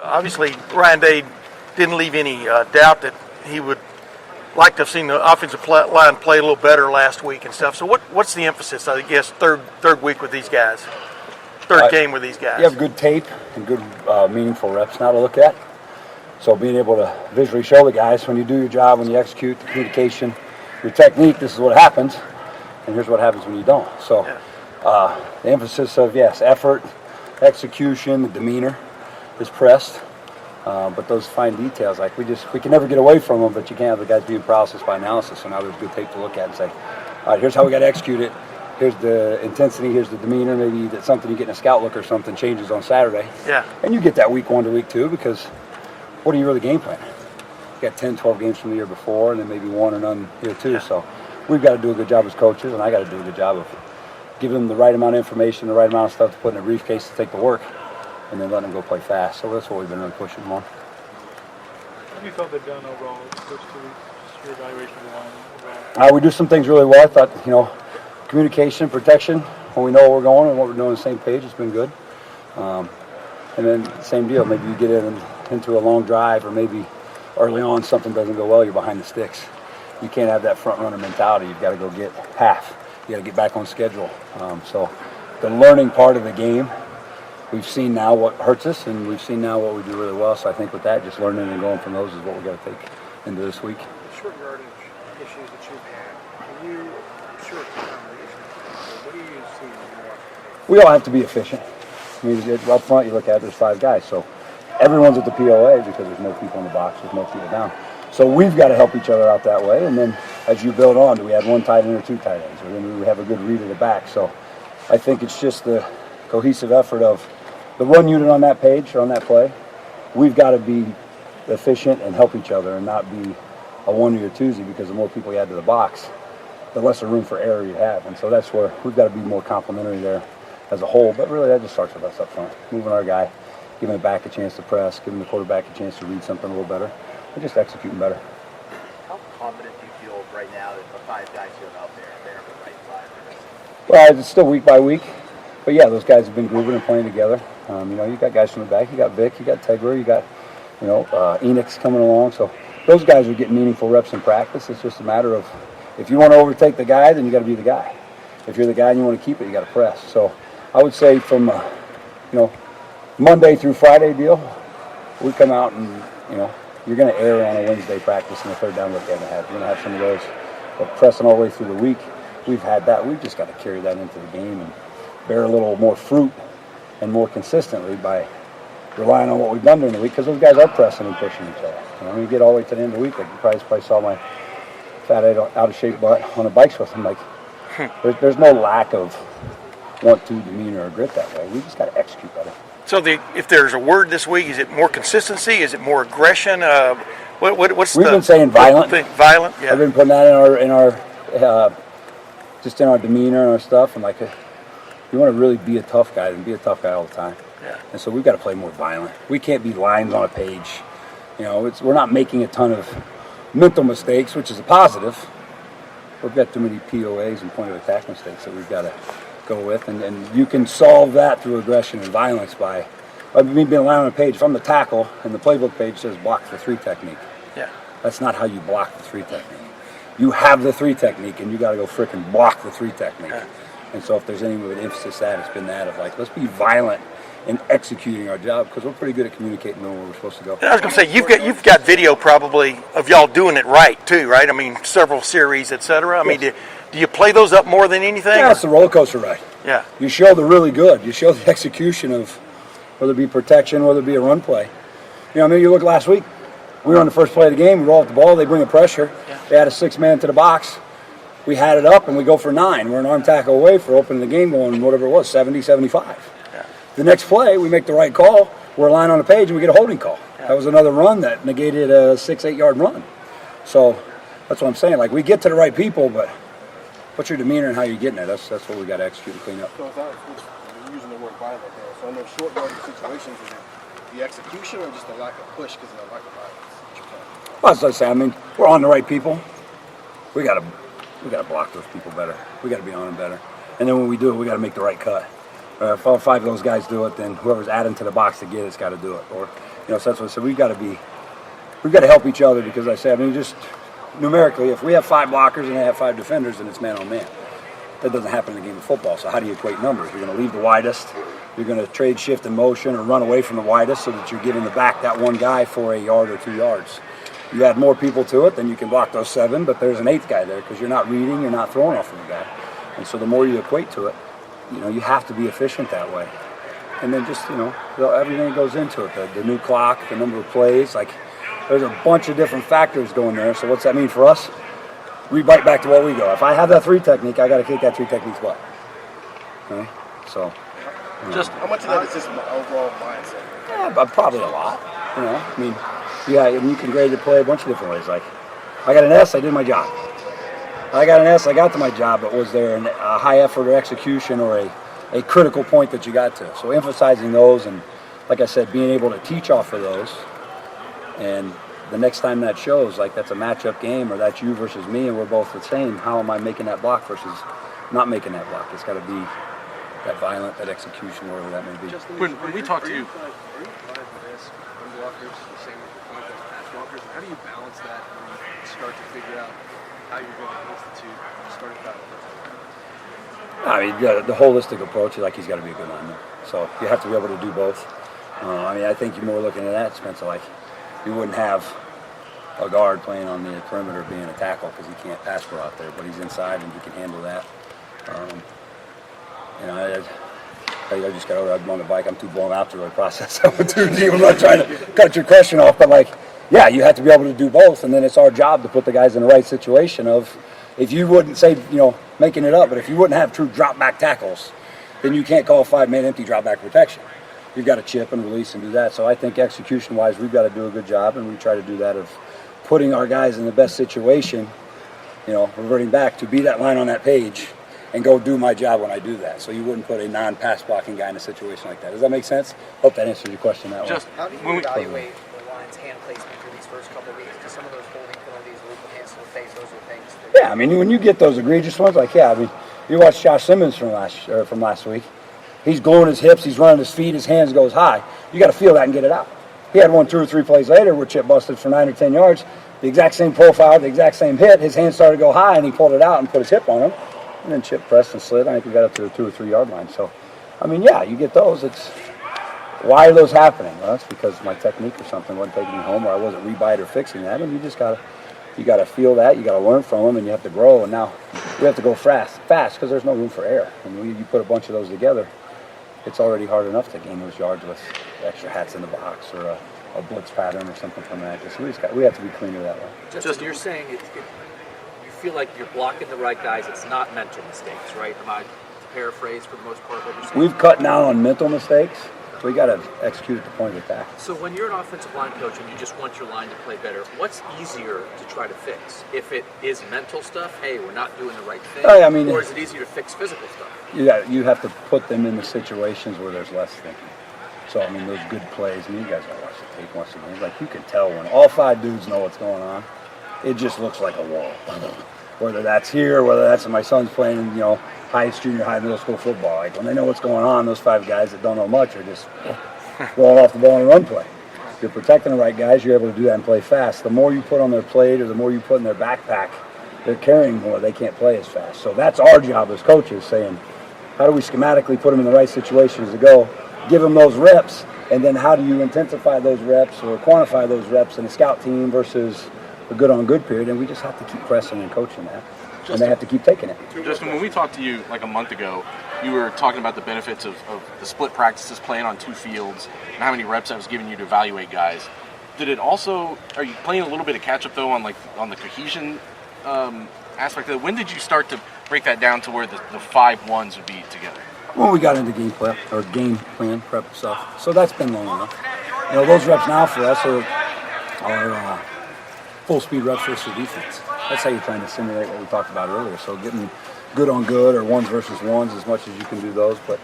obviously Ryan Day didn't leave any doubt that he would like to have seen the offensive line play a little better last week and stuff. So what's the emphasis, I guess, third week with these guys? Third game with these guys. You have good tape and good meaningful reps now to look at. So being able to visually show the guys when you do your job, when you execute, the communication, your technique, this is what happens, and here's what happens when you don't. So the emphasis of, yes, effort, execution, the demeanor is pressed. But those fine details, like we can never get away from them, but you can't have the guys being processed by analysis. So now there's good tape to look at and say, all right, here's how we got to execute it. Here's the intensity, here's the demeanor. Maybe that's something you get in a scout look or something changes on Saturday. Yeah. And you get that week 1 to week 2 because what are you really game planning? You got 10, 12 games from the year before and then maybe 1 or none year 2. Yeah. So we've got to do a good job as coaches, and I got to do a good job of giving them the right amount of information, the right amount of stuff to put in a briefcase to take the work, and then letting them go play fast. So that's what we've been really pushing them on. How have you felt they've done overall the first 2 weeks? Just your evaluation of the line? We do some things really well. I thought, communication, protection, when we know where we're going and what we're doing on the same page, it's been good. And then same deal, maybe you get into a long drive or maybe early on something doesn't go well, you're behind the sticks. You can't have that front runner mentality. You've got to go get half. You got to get back on schedule. So the learning part of the game, we've seen now what hurts us and we've seen now what we do really well. So I think with that, just learning and going from those is what we got to take into this week. Short yardage issues that you've had, can you short what do you see when you watch? We all have to be efficient. I mean, up front, you look at it, there's 5 guys. So everyone's at the POA because there's no people in the box, there's no people down. So we've got to help each other out that way. And then as you build on, do we have 1 tight end or 2 tight ends? Or then do we have a good read of the back? So I think it's just the cohesive effort of the 1 unit on that page or on that play. We've got to be efficient and help each other and not be a one-year twosie, because the more people you add to the box, the lesser room for error you have. And so that's where we've got to be more complementary there as a whole. But really that just starts with us up front, moving our guy, giving the back a chance to press, giving the quarterback a chance to read something a little better, and just executing better. How confident do you feel right now that the 5 guys you have out there, they're on the right side? Well, it's still week by week. But yeah, those guys have been grooving and playing together. You got guys from the back. You got Vic, you got Tegler, you got, Enix coming along. So those guys are getting meaningful reps in practice. It's just a matter of, if you want to overtake the guy, then you got to be the guy. If you're the guy and you want to keep it, you got to press. So I would say from, Monday through Friday deal, we come out and, you're going to err on a Wednesday practice and a third down look you haven't had. You're going to have some of those. But pressing all the way through the week, we've had that. We've just got to carry that into the game and bear a little more fruit and more consistently by relying on what we've done during the week, because those guys are pressing and pushing each other. When you get all the way to the end of the week, like you probably saw my fat out of shape butt on the bikes with him. Like there's no lack of want to, demeanor, or grit that way. We just got to execute better. So if there's a word this week, is it more consistency? Is it more aggression? What's We've been saying violent. Violent. Yeah. I've been putting that in our just in our demeanor and our stuff. And you want to really be a tough guy, then be a tough guy all the time. Yeah. And so we've got to play more violent. We can't be lines on a page. We're not making a ton of mental mistakes, which is a positive. We've got too many POAs and point of attack mistakes that we've got to go with. And you can solve that through aggression and violence by me being a line on a page. If I'm the tackle and the playbook page says block the 3 technique, yeah, that's not how you block the 3 technique. You have the 3 technique and you got to go frickin' block the 3 technique. Yeah. And so if there's any with emphasis that, it's been that of let's be violent in executing our job, because we're pretty good at communicating where we're supposed to go. And I was going to say, you've got video probably of y'all doing it right too, right? I mean, several series, etc. I mean, do you play those up more than anything? Yeah, it's the roller coaster ride. Yeah. You show the really good. You show the execution of whether it be protection, whether it be a run play. You look last week, we were on the first play of the game, we roll up the ball, they bring the pressure, they add a 6-man to the box. We had it up and we go for 9. We're an arm tackle away for opening the game going whatever it was, 70, 75. Yeah. The next play, we make the right call. We're a line on the page and we get a holding call. Yeah. That was another run that negated a 6-8 yard run. So that's what I'm saying. We get to the right people, but what's your demeanor and how you're getting it? That's what we got to execute and clean up. So you're using the word violent there. So in those short yardage situations, is it the execution or just the lack of push because of the lack of violence? Well, as I say, we're on the right people. We got to block those people better. We got to be on them better. And then when we do it, we got to make the right cut. If all 5 of those guys do it, then whoever's adding to the box to get it's got to do it. Or So that's what I said. We've got to help each other because just numerically, if we have 5 blockers and they have 5 defenders, then it's man on man. That doesn't happen in the game of football. So how do you equate numbers? You're going to leave the widest. You're going to trade shift in motion or run away from the widest so that you're giving the back that one guy for a yard or 2 yards. You add more people to it, then you can block those 7, but there's an 8th guy there because you're not reading, you're not throwing off of the guy. And so the more you equate to it, you have to be efficient that way. And then just, everything that goes into it, the new clock, the number of plays, there's a bunch of different factors going there. So what's that mean for us? We bite back to what we go. If I have that 3 technique, I got to kick that 3 technique's butt. Okay? So. Just how much of that is just overall mindset? Yeah, but probably a lot. You can grade the play a bunch of different ways. Like, I got an S, I did my job. I got an S, I got to my job, but was there a high effort or execution or a critical point that you got to? So emphasizing those and, like I said, being able to teach off of those. And the next time that shows, that's a matchup game or that's you versus me and we're both the same, how am I making that block versus not making that block? It's got to be that violent, that execution, whatever that may be. When we talk to you, are you fine with this? Run blockers, the same with the point as pass blockers. How do you balance that when you start to figure out how you're going to institute starting pattern? The holistic approach is he's got to be a good lineman. So you have to be able to do both. I think you're more looking at that, Spencer, you wouldn't have a guard playing on the perimeter being a tackle because he can't pass pro out there, but he's inside and he can handle that. I just got over. I'm on the bike. I'm too blown out to really process that one too deep. I'm not trying to cut your question off, but you have to be able to do both, and then it's our job to put the guys in the right situation. If you wouldn't say, making it up, but if you wouldn't have true drop back tackles, then you can't call 5-man empty drop back protection. You've got to chip and release and do that. So I think execution wise, we've got to do a good job, and we try to do that of putting our guys in the best situation. Reverting back to be that line on that page. And go do my job when I do that. So you wouldn't put a non-pass blocking guy in a situation like that. Does that make sense? Hope that answers your question that way. How do you evaluate the line's hand placement through these first couple of weeks? Because some of those holding penalties, illegal hands to the face, those are things. Yeah, when you get those egregious ones, you watch Josh Simmons from last week. He's gluing his hips, he's running his feet, his hands goes high. You got to feel that and get it out. He had one 2 or 3 plays later where Chip busted for 9 or 10 yards. The exact same profile, the exact same hit. His hands started to go high, and he pulled it out and put his hip on him. And then Chip pressed and slid. I think we got up to the 2 or 3 yard line. So, you get those. It's why are those happening? Well, that's because my technique or something wasn't taking me home, or I wasn't rebite or fixing that. And you just gotta feel that. You gotta learn from them, and you have to grow. And now we have to go fast because there's no room for error. And when you put a bunch of those together, it's already hard enough to gain those yards with extra hats in the box or a blitz pattern or something from that. So we have to be cleaner that way. Justin, you're saying you feel like you're blocking the right guys. It's not mental mistakes, right? Am I to paraphrase for the most part what you're saying? We've cut down on mental mistakes. So we got to execute at the point of attack. So when you're an offensive line coach and you just want your line to play better, what's easier to try to fix? If it is mental stuff, hey, we're not doing the right thing, or is it easier to fix physical stuff? You have to put them in the situations where there's less thinking. So, those good plays, you guys all watch the tape, watch the games, you can tell when all 5 dudes know what's going on, it just looks like a wall. Whether that's here, whether that's my son's playing in, highest junior high, middle school football. When they know what's going on, those 5 guys that don't know much are just rolling off the ball in a run play. If you're protecting the right guys, you're able to do that and play fast. The more you put on their plate or the more you put in their backpack, they're carrying more. They can't play as fast. So that's our job as coaches, saying, how do we schematically put them in the right situations to go, give them those reps, and then how do you intensify those reps or quantify those reps in a scout team versus a good-on-good period, and we just have to keep pressing and coaching that. And they have to keep taking it. Justin, when we talked to you a month ago, you were talking about the benefits of the split practices, playing on 2 fields, and how many reps that was giving you to evaluate guys. Did it also, are you playing a little bit of catch-up, though, on the cohesion aspect of it? When did you start to break that down to where the 5 ones would be together? When we got into game plan prep stuff. So that's been long enough. Those reps now for us are full-speed reps versus defense. That's how you're trying to simulate what we talked about earlier. So getting good on good or 1s versus 1s as much as you can do those, but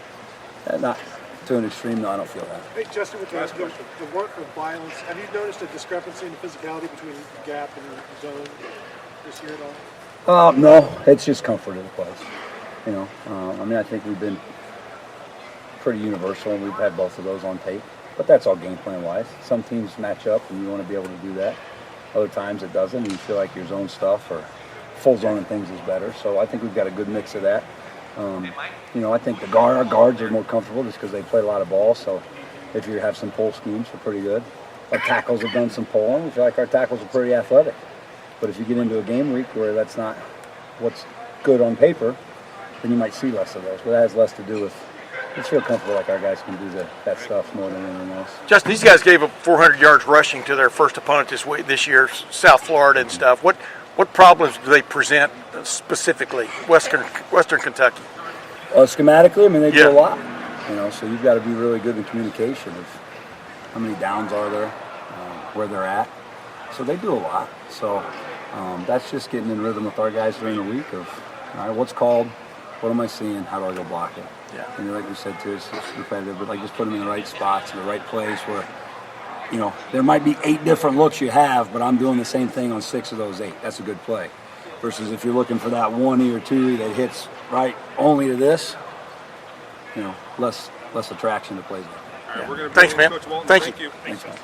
not to an extreme. No, I don't feel that. Hey, Justin, with the work of violence, have you noticed a discrepancy in the physicality between gap and zone this year at all? No, it's just comfort of the plays. I think we've been pretty universal, and we've had both of those on tape. But that's all game plan wise. Some teams match up and you want to be able to do that. Other times it doesn't, and you feel like your zone stuff or full zone and things is better. So I think we've got a good mix of that. I think our guards are more comfortable just because they play a lot of ball. So if you have some pull schemes, we're pretty good. Our tackles have done some pulling. We feel like our tackles are pretty athletic. But if you get into a game week where that's not what's good on paper, then you might see less of those. But that has less to do with, just feel comfortable like our guys can do that stuff more than anything else. Justin, these guys gave up 400 yards rushing to their first opponent this year, South Florida and stuff. What problems do they present specifically, Western Kentucky? Schematically, they do a lot. So you've got to be really good in communication of how many downs are there, where they're at. So they do a lot. So that's just getting in rhythm with our guys during the week of, all right, what's called, what am I seeing, how do I go block it? Yeah. And like you said too, it's repetitive, but just put them in the right spots, in the right place where, there might be 8 different looks you have, but I'm doing the same thing on 6 of those 8. That's a good play. Versus if you're looking for that 1 or 2 that hits right only to this, less attraction to plays like that. Thanks, man. Thank you. Thanks, man.